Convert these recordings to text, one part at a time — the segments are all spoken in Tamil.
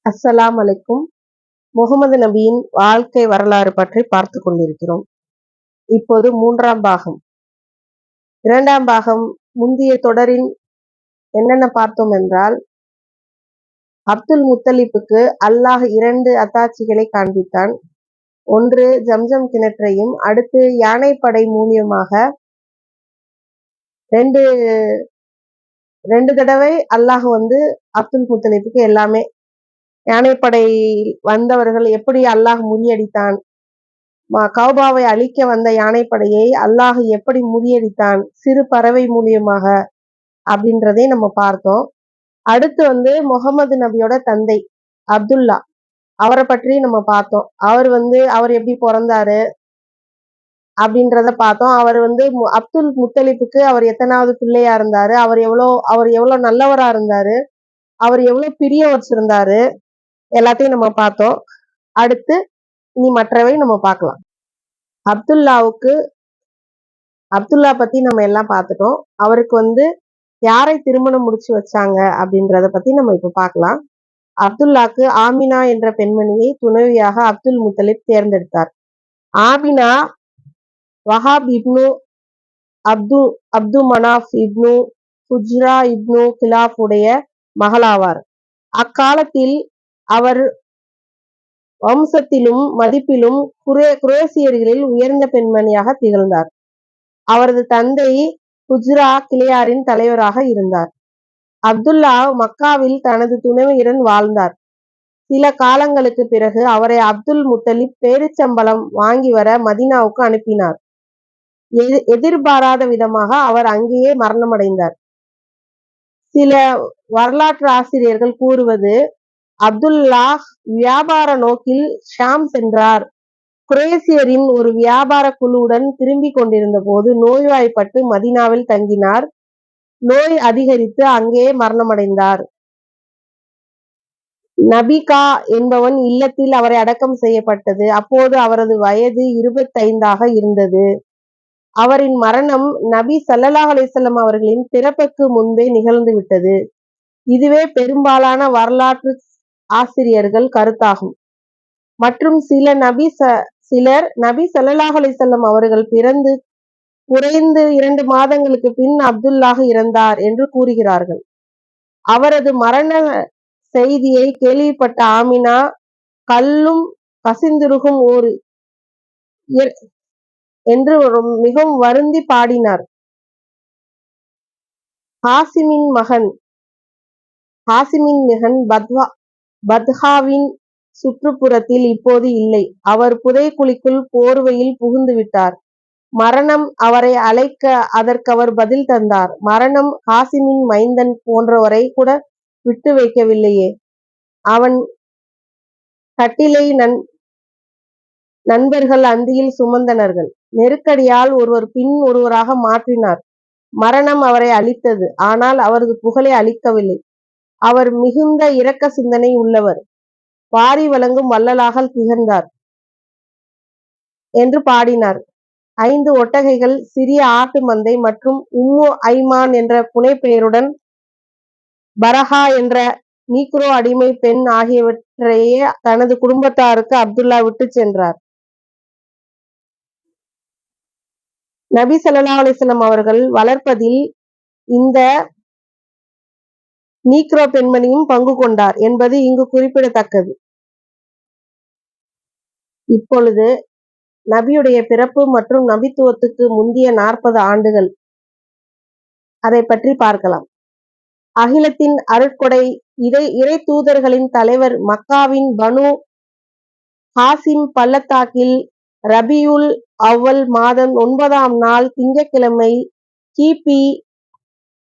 அஸ்ஸலாம் அலைக்கும். முகமது நபியின் வாழ்க்கை வரலாறு பற்றி பார்த்து கொண்டிருக்கிறோம். இப்போது 3ஆம் பாகம். 2ஆம் பாகம் முந்தைய தொடரின் என்னென்ன பார்த்தோம் என்றால், அப்துல் முத்தலிப்புக்கு அல்லாஹ் 2 அத்தாட்சிகளை காண்பித்தான். ஒன்று ஜம்ஜம் கிணற்றையும், அடுத்து யானைப்படை மூலியமாக 2 தடவை அல்லாஹ் அப்துல் முத்தலிப்புக்கு எல்லாமே யானைப்படை வந்தவர்கள் எப்படி அல்லாஹ் முறியடித்தான், கௌபாவை அழிக்க வந்த யானைப்படையை அல்லாஹ் எப்படி முறியடித்தான் சிறு பறவை மூலியமாக அப்படின்றதை நம்ம பார்த்தோம். அடுத்து முகமது நபியோட தந்தை அப்துல்லா, அவரை பற்றி நம்ம பார்த்தோம். அவர் எப்படி பிறந்தாரு அப்படின்றத பார்த்தோம். அவர் அப்துல் முத்தலிப்புக்கு அவர் எத்தனாவது பிள்ளையா இருந்தாரு, அவர் எவ்வளவு நல்லவரா இருந்தாரு, அவர் எவ்வளவு பிரியம் வச்சிருந்தாரு, எல்லாத்தையும் நம்ம பார்த்தோம். அடுத்து இனி மற்றவை நம்ம பார்க்கலாம். அப்துல்லா பத்தி நம்ம எல்லாம் பார்த்துட்டோம். அவருக்கு யாரை திருமணம் முடிச்சு வச்சாங்க அப்படின்றத பத்தி நம்ம இப்ப பார்க்கலாம். அப்துல்லாக்கு ஆமினா என்ற பெண்மணியை துணைவியாக அப்துல் முத்தலிப் தேர்ந்தெடுத்தார். ஆமினா வஹாப் இப்னு அப்து மனாஃப் இப்னு ஹுஜ்ரா இப்னு கிலாப் உடைய மகளாவார். அக்காலத்தில் அவர் வம்சத்திலும் மதிப்பிலும் குரேசியர்களில் உயர்ந்த பெண்மணியாக திகழ்ந்தார். அவரது தந்தை ஹுஜ்ரா கிளையாரின் தலைவராக இருந்தார். அப்துல்லா மக்காவில் தனது துணைவியுடன் வாழ்ந்தார். சில காலங்களுக்கு பிறகு அவரை அப்துல் முத்தலிப் பேரிச்சம்பளம் வாங்கி வர மதீனாவுக்கு அனுப்பினார். எதிர்பாராத விதமாக அவர் அங்கேயே மரணமடைந்தார். சில வரலாற்று ஆசிரியர்கள் கூறுவது, அப்துல்லா வியாபார நோக்கில் ஷாம் சென்றார். குரேசியரின் ஒரு வியாபார குழுவுடன் திரும்பிக் கொண்டிருந்த போது நோய்வாய்ப்பட்டு மதீனாவில் தங்கினார். நோய் அதிகரித்து அங்கேயே மரணமடைந்தார். நபிகா என்பவன் இல்லத்தில் அவரை அடக்கம் செய்யப்பட்டது. அப்போது அவரது வயது 25 இருந்தது. அவரின் மரணம் நபி ஸல்லல்லாஹு அலைஹி வஸல்லம் அவர்களின் பிறப்புக்கு முன்பே நிகழ்ந்து விட்டது. இதுவே பெரும்பாலான வரலாற்று ஆசிரியர்கள் கருத்தாகும். மற்றும் சிலர் நபி ஸல்லல்லாஹு அலைஹி வஸல்லம் அவர்கள் பிறந்து குறைந்து 2 மாதங்களுக்கு பின் அப்துல்லாஹ் இறந்தார் என்று கூறுகிறார்கள். அவரது மரண செய்தியை கேள்விப்பட்ட ஆமினா கல்லும் கசிந்துருகும் என்று மிகவும் வருந்தி பாடினார். ஹாசிமின் மகன் பத்ஹாவின் சுற்றுப்புறத்தில் இப்போது இல்லை. அவர் புதைக்குழிக்குள் போர்வையில் புகுந்து விட்டார். மரணம் அவரை அழைக்க அதற்கவர் பதில் தந்தார். மரணம் ஹாசிமின் மைந்தன் போன்றவரை கூட விட்டு வைக்கவில்லையே. அவன் கட்டிலை நண்பர்கள் அந்தியில் சுமந்தனர்கள். நெருக்கடியால் ஒருவர் பின் ஒருவராக மாற்றினார். மரணம் அவரை அழித்தது. ஆனால் அவரது புகழை அழிக்கவில்லை. அவர் மிகுந்த இரக்க சிந்தனை உள்ளவர், வாரி வழங்கும் வள்ளலாக திகழ்ந்தார் என்று பாடினார். 5 ஒட்டகைகள், சிறிய ஆட்டு மந்தை மற்றும் உம்மு ஐமான் என்ற புனைப்பெயருடன் பரஹா என்ற நீக்ரோ அடிமை பெண் ஆகியவற்றையே தனது குடும்பத்தாருக்கு அப்துல்லா விட்டு சென்றார். நபி ஸல்லல்லாஹு அலைஹி வஸல்லம் அவர்கள் வளர்ப்பதில் இந்த நீக்ரோ பெண்மணியும் பங்கு கொண்டார் என்பது இங்கு குறிப்பிடத்தக்கது. இப்பொழுது நபியுடைய பிறப்பு மற்றும் நபித்துவத்துக்கு முந்திய 40 ஆண்டுகள், அதை பற்றி பார்க்கலாம். அகிலத்தின் அருட்கொடை இறை தூதர்களின் தலைவர் மக்காவின் பனு ஹாசிம் பள்ளத்தாக்கில் ரபியுல் அவ்வல் மாதம் 9ஆம் நாள் திங்கட்கிழமை கிபி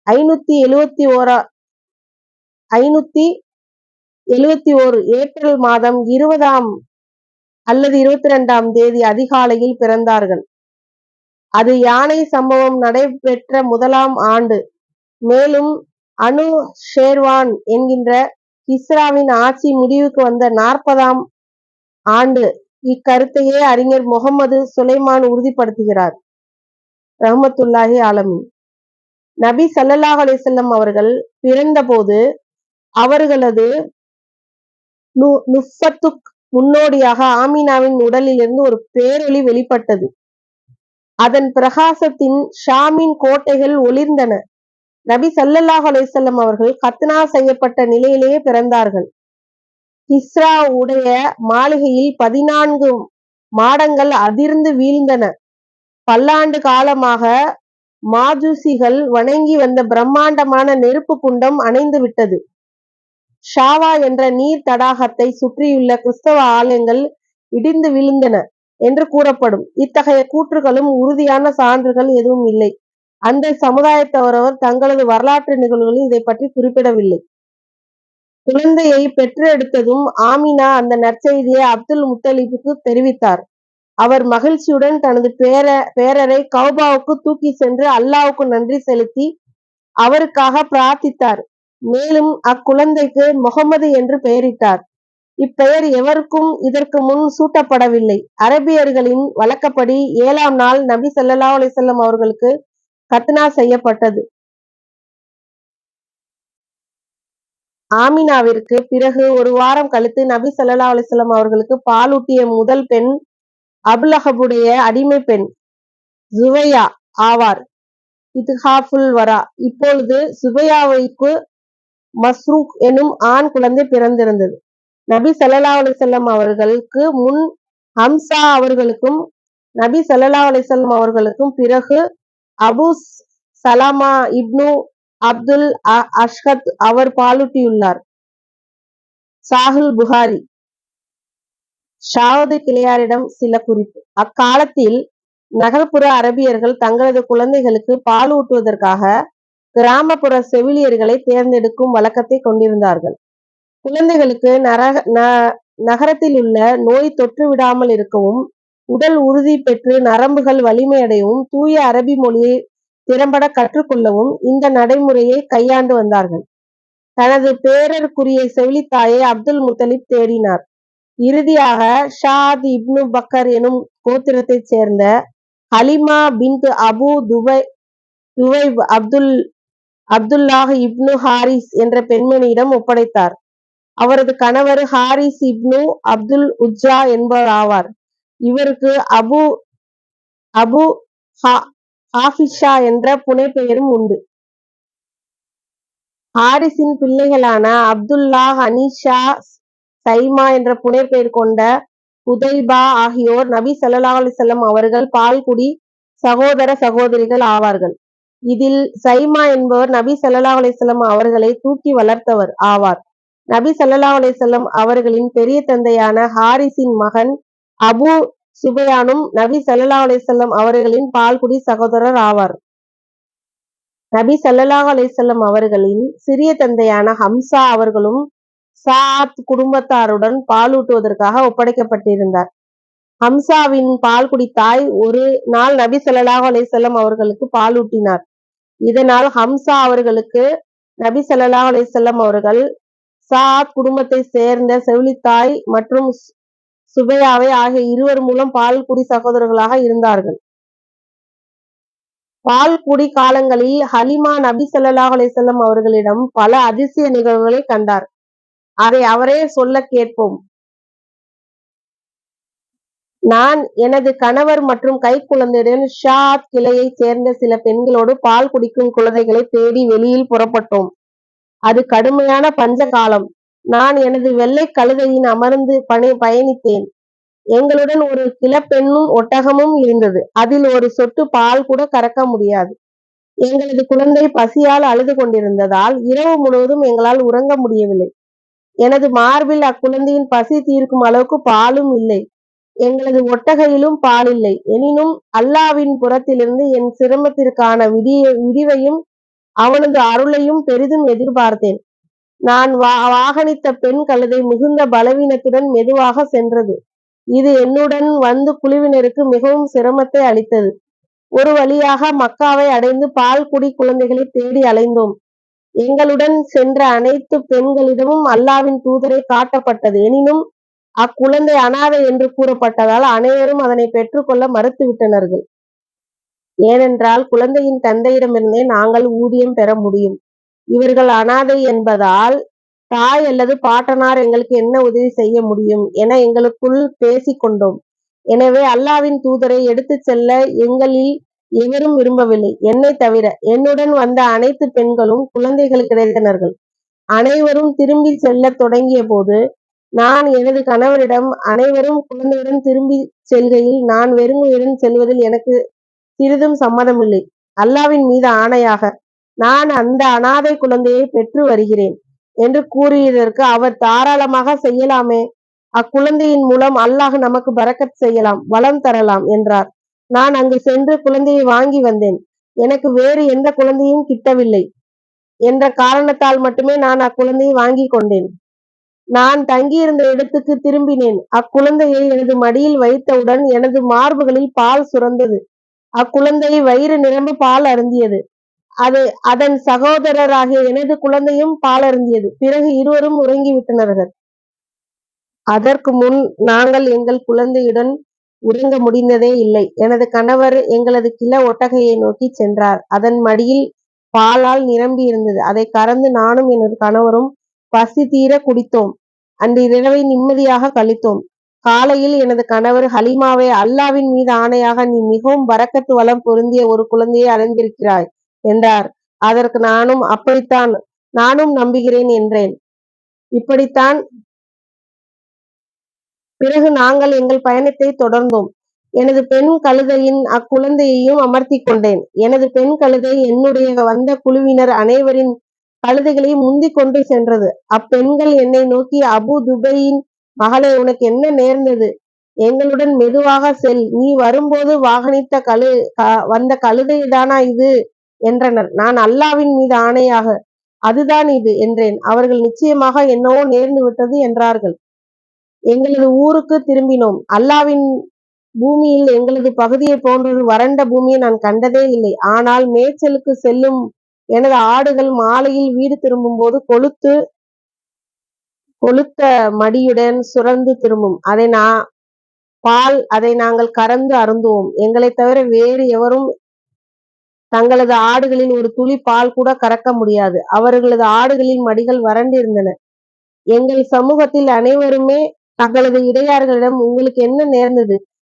571 ஏப்ரல் மாதம் 20ஆம் அல்லது 22ஆம் தேதி அதிகாலையில் பிறந்தார்கள். அது யானை சம்பவம் நடைபெற்ற முதலாம் ஆண்டு. மேலும் அனு ஷேர்வான் என்கின்ற கிஸ்ராவின் ஆட்சி முடிவுக்கு வந்த 40ஆம் ஆண்டு. இக்கருத்தையே அறிஞர் முகமது சுலைமான் உறுதிப்படுத்துகிறார் ரஹ்மத்துல்லாஹி அலைஹி. நபி ஸல்லல்லாஹு அலைஹி வஸல்லம் அவர்கள் பிறந்தபோது அவர்களது நுஃபத்துக் முன்னோடியாக ஆமினாவின் உடலிலிருந்து ஒரு பேரொளி வெளிப்பட்டது. அதன் பிரகாசத்தின் ஷாமின் கோட்டைகள் ஒளிர்ந்தன. நபி ஸல்லல்லாஹு அலைஹி வஸல்லம் அவர்கள் கத்னா செய்யப்பட்ட நிலையிலேயே பிறந்தார்கள். கிஸ்ரா உடைய மாளிகையில் 14 மாடங்கள் அதிர்ந்து வீழ்ந்தன. பல்லாண்டு காலமாக மாஜூசிகள் வணங்கி வந்த பிரம்மாண்டமான நெருப்பு குண்டம் அணைந்து விட்டது. ஷாவா என்ற நீர் தடாகத்தை சுற்றியுள்ள கிறிஸ்தவ ஆலயங்கள் இடிந்து விழுந்தன என்று கூறப்படும். இத்தகைய கூற்றுகளும் உறுதியான சான்றுகள் எதுவும் இல்லை. அந்த சமுதாயத்தவரவர் தங்களது வரலாற்று நிகழ்வுகளில் இதை பற்றி குறிப்பிடவில்லை. குழந்தையை பெற்றெடுத்ததும் ஆமினா அந்த நற்செய்தியை அப்துல் முத்தலிபுக்கு தெரிவித்தார். அவர் மகிழ்ச்சியுடன் தனது பேரரை கௌபாவுக்கு தூக்கி சென்று அல்லாஹ்வுக்கு நன்றி செலுத்தி அவருக்காக பிரார்த்தித்தார். மேலும் அக்குழந்தைக்கு முகமது என்று பெயரிட்டார். இப்பெயர் எவருக்கும் இதற்கு முன் சூட்டப்படவில்லை. அரபியர்களின் வழக்கப்படி 7ஆம் நாள் நபி ஸல்லல்லாஹு அலைஹி வஸல்லம் அவர்களுக்கு கத்னா செய்யப்பட்டது. ஆமினாவிற்கு பிறகு ஒரு வாரம் கழித்து நபி ஸல்லல்லாஹு அலைஹி வஸல்லம் அவர்களுக்கு பாலூட்டிய முதல் பெண் அபுலஹபுடைய அடிமை பெண் ஜுவையா ஆவார். இத்ஹாஃபுல் வரா. இப்பொழுது சுபையாவுக்கு மஸ்ரூக் எனும் ஆண் குழந்தை பிறந்திருந்தது. நபி ஸல்லல்லாஹு அலைஹி வஸல்லம் அவர்களுக்கு முன் ஹம்சா அவர்களுக்கும் நபி ஸல்லல்லாஹு அலைஹி வஸல்லம் அவர்களுக்கும் பிறகு அபு சலமா இப்னு அப்துல் அஷ்ஹத் அவர் பாலூட்டியுள்ளார். சாஹில் புகாரி. ஷாவது கிளையாரிடம் சில குறிப்பு. அக்காலத்தில் நகர்ப்புற அரபியர்கள் தங்களது குழந்தைகளுக்கு பாலூட்டுவதற்காக கிராமப்புற செவிலியர்களை தேர்ந்தெடுக்கும் வழக்கத்தை கொண்டிருந்தார்கள். குழந்தைகளுக்கு நகரத்திலுள்ள நோய் தொற்று விடாமல் இருக்கவும், உடல் உறுதி பெற்று நரம்புகள் வலிமையடையவும், தூய அரபி மொழியை திறம்பட கற்றுக்கொள்ளவும் இந்த நடைமுறையை கையாண்டு வந்தார்கள். தனது பேரருக்குரிய செவிலித்தாயை அப்துல் முத்தலிப் தேடினார். இறுதியாக ஷாத் இப்னு பக்கர் எனும் கோத்திரத்தைச் சேர்ந்த ஹலிமா பின்த் அபு துவைப் அப்துல்லாஹ் இப்னு ஹாரிஸ் என்ற பெண்மணியிடம் ஒப்படைத்தார். அவரது கணவர் ஹாரிஸ் இப்னு அப்துல் உஜ்ஜா என்பவர் ஆவார். இவருக்கு அபு ஹாஃபிஷா என்ற புனைப்பெயரும் உண்டு. ஹாரிஸின் பிள்ளைகளான அப்துல்லாஹ், அனீஷா, சைமா என்ற புனைப்பெயர் கொண்ட ஹுதைபா ஆகியோர் நபி ஸல்லல்லாஹு அலைஹி வஸல்லம் அவர்கள் பால்குடி சகோதர சகோதரிகள் ஆவார்கள். இதில் சைமா என்பவர் நபி ஸல்லல்லாஹு அலைஹி வஸல்லம் அவர்களை தூக்கி வளர்த்தவர் ஆவார். நபி ஸல்லல்லாஹு அலைஹி வஸல்லம் அவர்களின் பெரிய தந்தையான ஹாரிஸின் மகன் அபு சுபயானும் நபி ஸல்லல்லாஹு அலைஹி வஸல்லம் அவர்களின் பால்குடி சகோதரர் ஆவார். நபி ஸல்லல்லாஹு அலைஹி வஸல்லம் அவர்களின் சிறிய தந்தையான ஹம்சா அவர்களும் சாத் குடும்பத்தாருடன் பாலூட்டுவதற்காக ஒப்படைக்கப்பட்டிருந்தார். ஹம்சாவின் பால்குடி தாய் ஒரு நாள் நபி ஸல்லல்லாஹு அலைஹி வஸல்லம் அவர்களுக்கு பாலூட்டினார். இதனால் ஹம்சா அவர்களுக்கு நபி ஸல்லல்லாஹு அலைஹி வஸல்லம் அவர்கள் சாத் குடும்பத்தை சேர்ந்த செவிலித்தாய் மற்றும் சுபையாவை ஆகிய இருவர் மூலம் பால்குடி சகோதரர்களாக இருந்தார்கள். பால்குடி காலங்களில் ஹலிமா நபி ஸல்லல்லாஹு அலைஹி வஸல்லம் அவர்களிடம் பல அதிசய நிகழ்வுகளை கண்டார். அதை அவரே சொல்ல கேட்போம். நான் எனது கணவர் மற்றும் கைக்குழந்தையுடன் ஷாத் கிளையைச் சேர்ந்த சில பெண்களோடு பால் குடிக்கும் குழந்தைகளை தேடி வெளியில் புறப்பட்டோம். அது கடுமையான பஞ்ச காலம். நான் எனது வெள்ளை கழுதையின் அமர்ந்து பயணித்தேன். எங்களுடன் ஒரு கிழப்பெண்ணும் ஒட்டகமும் இருந்தது. அதில் ஒரு சொட்டு பால் கூட கறக்க முடியாது. எங்களது குழந்தை பசியால் அழுது கொண்டிருந்ததால் இரவு முழுவதும் எங்களால் உறங்க முடியவில்லை. எனது மார்பில் அக்குழந்தையின் பசி தீர்க்கும் அளவுக்கு பாலும் இல்லை. எங்களது ஒட்டகையிலும் பால் இல்லை. எனினும் அல்லாஹ்வின் புறத்திலிருந்து என் சிரமத்திற்கான விடிவையும் அவனது அருளையும் பெரிதும் எதிர்பார்த்தேன். நான் வாகனித்த பெண் கழுதை மிகுந்த பலவீனத்துடன் மெதுவாக சென்றது. இது என்னுடன் வந்து குழுவினருக்கு மிகவும் சிரமத்தை அளித்தது. ஒரு வழியாக மக்காவை அடைந்து பால்குடி குழந்தைகளை தேடி அலைந்தோம். எங்களுடன் சென்ற அனைத்து பெண்களிடமும் அல்லாஹ்வின் தூதரை காட்டப்பட்டது. எனினும் அக்குழந்தை அனாதை என்று கூறப்பட்டதால் அனைவரும் அதனை பெற்றுக்கொள்ள மறுத்துவிட்டனர்கள். ஏனென்றால் குழந்தையின் தந்தையிடமிருந்தே நாங்கள் ஊதியம் பெற முடியும். இவர்கள் அனாதை என்பதால் தாய் அல்லது பாட்டனார் எங்களுக்கு என்ன உதவி செய்ய முடியும் என எங்களுக்குள் பேசிக் கொண்டோம். எனவே அல்லாவின் தூதரை எடுத்துச் செல்ல எங்களில் எவரும் விரும்பவில்லை, என்னைத் தவிர. என்னுடன் வந்த அனைத்து பெண்களும் குழந்தைகள் கிடைத்தனர்கள். அனைவரும் திரும்பிச் செல்லத் தொடங்கிய போது நான் எனது கணவரிடம், அனைவரும் குழந்தையுடன் திரும்பிச் செல்கையில் நான் வெறுங்கையுடன் செல்வதில் எனக்கு சிறிதும் சம்மதமில்லை. அல்லாவின் மீது ஆணையாக, நான் அந்த அனாதை குழந்தையை பெற்று வருகிறேன் என்று கூறியதற்கு அவர், தாராளமாக செய்யலாமே, அக்குழந்தையின் மூலம் அல்லாஹ் நமக்கு பரக்கத் செய்யலாம், வளம் தரலாம் என்றார். நான் அங்கு சென்று குழந்தையை வாங்கி வந்தேன். எனக்கு வேறு எந்த குழந்தையும் கிட்டவில்லை என்ற காரணத்தால் மட்டுமே நான் அக்குழந்தையை வாங்கிக் கொண்டேன். நான் தங்கியிருந்த இடத்துக்கு திரும்பினேன். அக்குழந்தையை எனது மடியில் வைத்தவுடன் எனது மார்புகளில் பால் சுரந்தது. அக்குழந்தை வயிறு நிரம்ப பால் அருந்தியது. அதன் சகோதரராகிய எனது குழந்தையும் பாலருந்தியது. பிறகு இருவரும் உறங்கிவிட்டனர்கள். அதற்கு முன் நாங்கள் எங்கள் குழந்தையுடன் உறங்க முடிந்ததே இல்லை. எனது கணவர் எங்களது கிள ஒட்டகையை நோக்கிச் சென்றார். அதன் மடியில் பாலால் நிரம்பியிருந்தது. அதைக் கறந்து நானும் எனது கணவரும் பசி தீர குடித்தோம். அன்றிரவை நிம்மதியாக கழித்தோம். காலையில் எனது கணவர், ஹலீமாவே, அல்லாவின் மீது ஆணையாக நீ மிகவும் பரக்கத்து வளம் பொருந்திய ஒரு குழந்தையை அடைந்திருக்கிறாய் என்றார். அதற்கு நானும், அப்படித்தான், நானும் நம்புகிறேன் என்றேன். இப்படித்தான். பிறகு நாங்கள் எங்கள் பயணத்தை தொடர்ந்தோம். எனது பெண் கழுதையின் அக்குழந்தையையும் அமர்த்திக் கொண்டேன். எனது பெண் கழுதை என்னுடைய வந்த குழுவினர் அனைவரின் கழுதைகளையும் முந்திக் கொண்டு சென்றது. அப்பெண்கள் என்னை நோக்கி, அபூ துபையின் மகளே, உனக்கு என்ன நேர்ந்தது? எங்களுடன் மெதுவாக செல். நீ வரும்போது வாகனித்த வந்த கழுதைதானா இது என்றனர். நான் அல்லாவின் மீது ஆணையாக, அதுதான் இது என்றேன். அவர்கள், நிச்சயமாக என்னவோ நேர்ந்து விட்டது என்றார்கள். எங்களது ஊருக்கு திரும்பினோம். அல்லாவின் பூமியில் எங்களது பகுதியைப் போன்றொரு வறண்ட பூமியை நான் கண்டதே இல்லை. ஆனால் மேய்ச்சலுக்கு செல்லும் எனது ஆடுகள் மாலையில் வீடு திரும்பும்போது கொழுத்த மடியுடன் சுரந்து திரும்பும். அதை நாங்கள் கறந்து அருந்துவோம். எங்களைத் தவிர வேறு எவரும் தங்களது ஆடுகளில் ஒரு துளி பால் கூட கறக்க முடியாது. அவர்களது ஆடுகளின் மடிகள் வறண்டிருந்தன. எங்கள் சமூகத்தில் அனைவருமே தங்களது இடையார்களிடம், உங்களுக்கு என்ன நேர்ந்தது?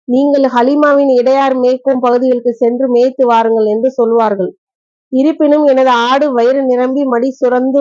நீங்கள் ஹலீமாவின் இடையார் மேய்க்கும் பகுதிகளுக்கு சென்று மேய்த்து வாருங்கள் என்று சொல்வார்கள். இருப்பினும் எனது ஆடு வயிறு நிரம்பி மடி சுரந்து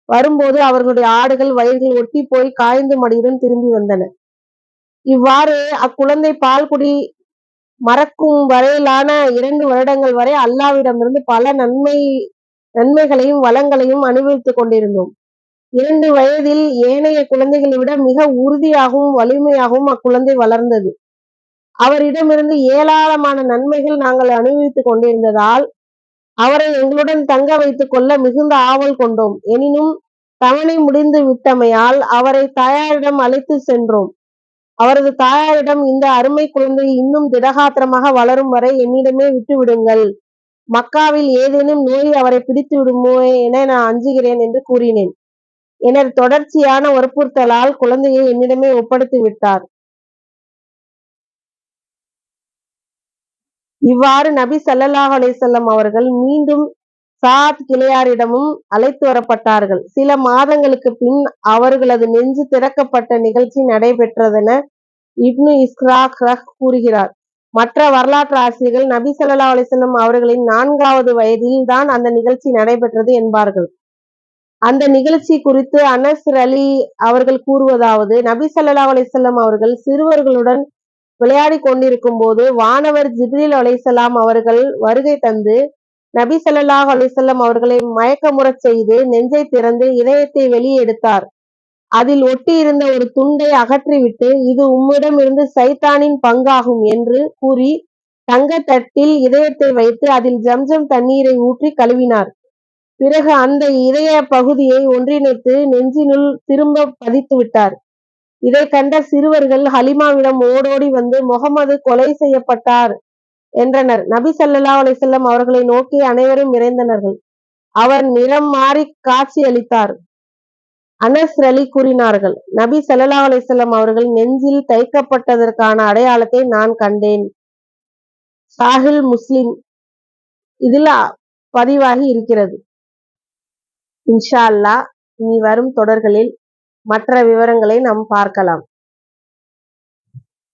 வரும்போது அவர்களுடைய ஆடுகள் வயிறுகள் ஒட்டி போய் காய்ந்த மடியுடன் திரும்பி வந்தன. இவ்வாறு அக்குழந்தை பால்குடி மறக்கும் வரையிலான 2 வருடங்கள் வரை அல்லாவிடமிருந்து பல நன்மைகளையும் வளங்களையும் அனுபவித்துக் கொண்டிருந்தோம். 2 வயதில் ஏனைய குழந்தைகளை விட மிக உறுதியாகவும் வலிமையாகவும் அக்குழந்தை வளர்ந்தது. அவரிடமிருந்து ஏராளமான நன்மைகள் நாங்கள் அனுபவித்துக் கொண்டிருந்ததால் அவரை எங்களுடன் தங்க வைத்துக் கொள்ள மிகுந்த ஆவல் கொண்டோம். எனினும் தவணை முடிந்து விட்டமையால் அவரை தாயாரிடம் அழைத்துச் சென்றோம். அவரது தாயாரிடம், இந்த அருமை குழந்தை இன்னும் திடகாத்திரமாக வளரும் வரை என்னிடமே விட்டுவிடுங்கள். மக்காவில் ஏதேனும் நோய் அவரை பிடித்து விடுமோ என நான் அஞ்சுகிறேன் என்று கூறினேன். எனது தொடர்ச்சியான வற்புறுத்தலால் குழந்தையை என்னிடமே ஒப்படைத்து விட்டார். இவ்வாறு நபி ஸல்லல்லாஹு அலைஹி வஸல்லம் அவர்கள் மீண்டும் சாத் கிளையாரிடமும் அழைத்து வரப்பட்டார்கள். சில மாதங்களுக்கு பின் அவர்களது நெஞ்சு திறக்கப்பட்ட நிகழ்ச்சி நடைபெற்றதென இப்னு இஸ்ஹாக் கூறுகிறார். மற்ற வரலாற்று ஆசிரியர்கள் நபி ஸல்லல்லாஹு அலைஹி வஸல்லம் அவர்களின் 4வது வயதில் தான் அந்த நிகழ்ச்சி நடைபெற்றது என்பார்கள். அந்த நிகழ்ச்சி குறித்து அனஸ் அலி அவர்கள் கூறுவதாவது, நபி ஸல்லல்லாஹு அலைஹி வஸல்லம் அவர்கள் சிறுவர்களுடன் விளையாடிக் கொண்டிருக்கும் போது வானவர் ஜிப்ரீல் அலைஹிஸ்ஸலாம் அவர்கள் வருகை தந்து நபி ஸல்லல்லாஹு அலைஹி வஸல்லம் அவர்களை மயக்கமுறச் செய்து நெஞ்சை திறந்து இதயத்தை வெளியே எடுத்தார். அதில் ஒட்டியிருந்த ஒரு துண்டை அகற்றிவிட்டு, இது உம்மிடமிருந்து சைத்தானின் பங்காகும் என்று கூறி தங்கத் தட்டில் இதயத்தை வைத்து அதில் ஜம்ஜம் தண்ணீரை ஊற்றி கழுவினார். பிறகு அந்த இதய பகுதியை ஒன்றிணைத்து நெஞ்சினுள் திரும்ப பதித்து விட்டார். இதைக் கண்ட சிறுவர்கள் ஹலீமாவிடம் ஓடோடி வந்து, முஹம்மது கொலை செய்யப்பட்டார் என்றனர். நபி ஸல்லல்லாஹு அலைஹி வஸல்லம் அவர்களை நோக்கி அனைவரும் விரைந்தனர்கள். அவர் நிறம் மாறிக் காட்சி அளித்தார். அனஸ் அலி கூறினார்கள், நபி ஸல்லல்லாஹு அலைஹி வஸல்லம் அவர்கள் நெஞ்சில் தைக்கப்பட்டதற்கான அடையாளத்தை நான் கண்டேன். சாஹில் முஸ்லிம் இதில் பதிவாகி இருக்கிறது. இன்ஷா அல்லாஹ் இனி வரும் தொடர்களில் மற்ற விவரங்களை நாம் பார்க்கலாம்.